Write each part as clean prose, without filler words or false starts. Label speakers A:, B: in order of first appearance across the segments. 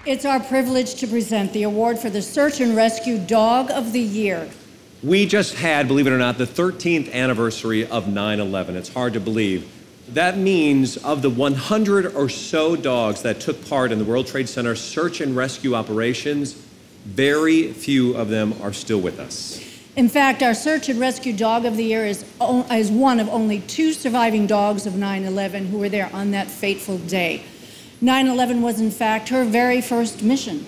A: It's our privilege to present the award for the Search and Rescue Dog of the Year.
B: We just had, believe it or not, the 13th anniversary of 9/11. It's hard to believe. That means of the 100 or so dogs that took part in the World Trade Center search and rescue operations, very few of them are still with us.
A: In fact, our Search and Rescue Dog of the Year is one of only 2 surviving dogs of 9/11 who were there on that fateful day. 9/11 was, in fact, her very first mission.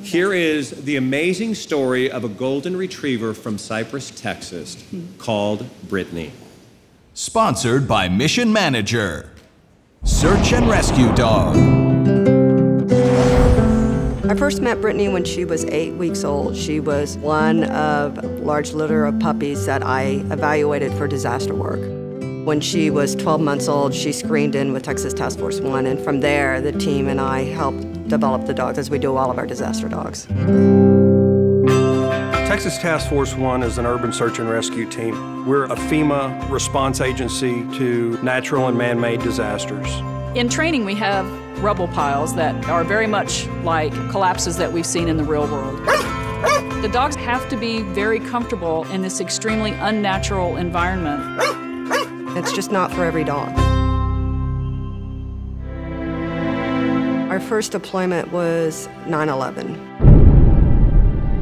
B: Here is the amazing story of a golden retriever from Cypress, Texas, called Brittany.
C: Sponsored by Mission Manager, Search and Rescue Dog.
D: I first met Brittany when she was 8 weeks old. She was one of a large litter of puppies that I evaluated for disaster work. When she was 12 months old, she screened in with Texas Task Force 1, and from there, the team and I helped develop the dog as we do all of our disaster dogs.
E: Texas Task Force 1 is an urban search and rescue team. We're a FEMA response agency to natural and man-made disasters.
F: In training, we have rubble piles that are very much like collapses that we've seen in the real world. The dogs have to be very comfortable in this extremely unnatural environment.
D: It's just not for every dog. Our first deployment was 9/11.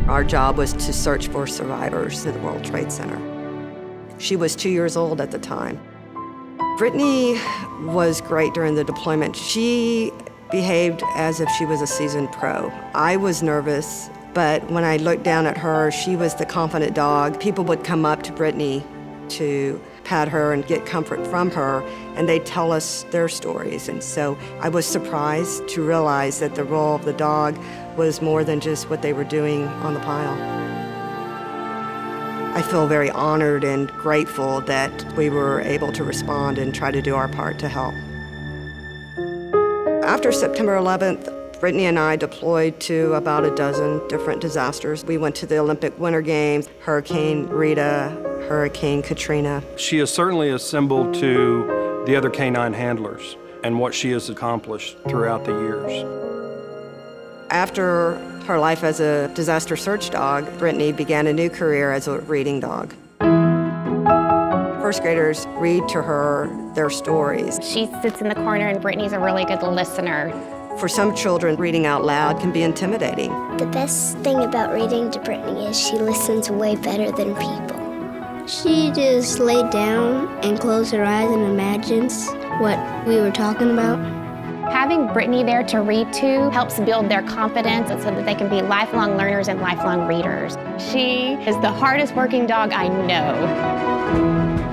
D: Our job was to search for survivors at the World Trade Center. She was 2 years old at the time. Brittany was great during the deployment. She behaved as if she was a seasoned pro. I was nervous, but when I looked down at her, she was the confident dog. People would come up to Brittany to pat her and get comfort from her, and they'd tell us their stories. And so I was surprised to realize that the role of the dog was more than just what they were doing on the pile. I feel very honored and grateful that we were able to respond and try to do our part to help. After September 11th, Brittany and I deployed to about a dozen different disasters. We went to the Olympic Winter Games, Hurricane Rita, Hurricane Katrina.
E: She is certainly a symbol to the other canine handlers and what she has accomplished throughout the years.
D: After her life as a disaster search dog, Brittany began a new career as a reading dog. First graders read to her their stories.
G: She sits in the corner and Brittany's a really good listener.
D: For some children, reading out loud can be intimidating.
H: The best thing about reading to Brittany is she listens way better than people. She just laid down and closed her eyes and imagines what we were talking about.
G: Having Brittany there to read to helps build their confidence so that they can be lifelong learners and lifelong readers. She is the hardest working dog I know.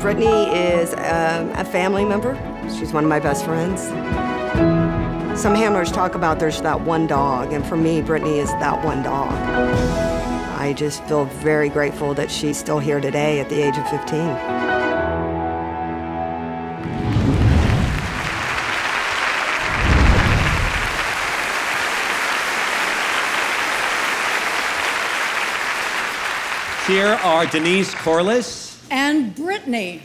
D: Brittany is a family member. She's one of my best friends. Some handlers talk about there's that one dog, and for me, Brittany is that one dog. I just feel very grateful that she's still here today at the age of 15.
B: Here are Denise Corliss
A: and Brittany.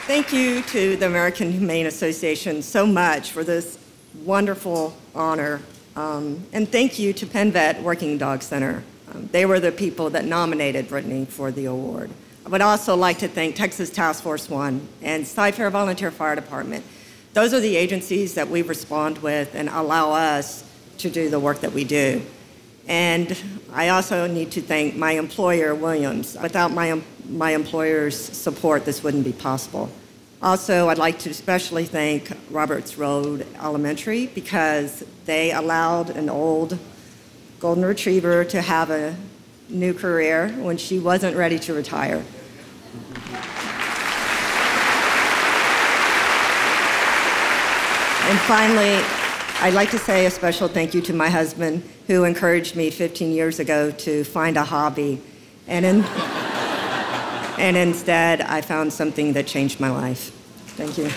D: Thank you to the American Humane Association so much for this wonderful honor. And thank you to Penn Vet Working Dog Center. They were the people that nominated Brittany for the award. I would also like to thank Texas Task Force 1 and Cy-Fair Volunteer Fire Department. Those are the agencies that we respond with and allow us to do the work that we do. And I also need to thank my employer, Williams. Without my employer's support, this wouldn't be possible. Also, I'd like to especially thank Roberts Road Elementary because they allowed an old golden retriever to have a new career when she wasn't ready to retire. And finally, I'd like to say a special thank you to my husband who encouraged me 15 years ago to find a hobby. And instead, I found something that changed my life. Thank you.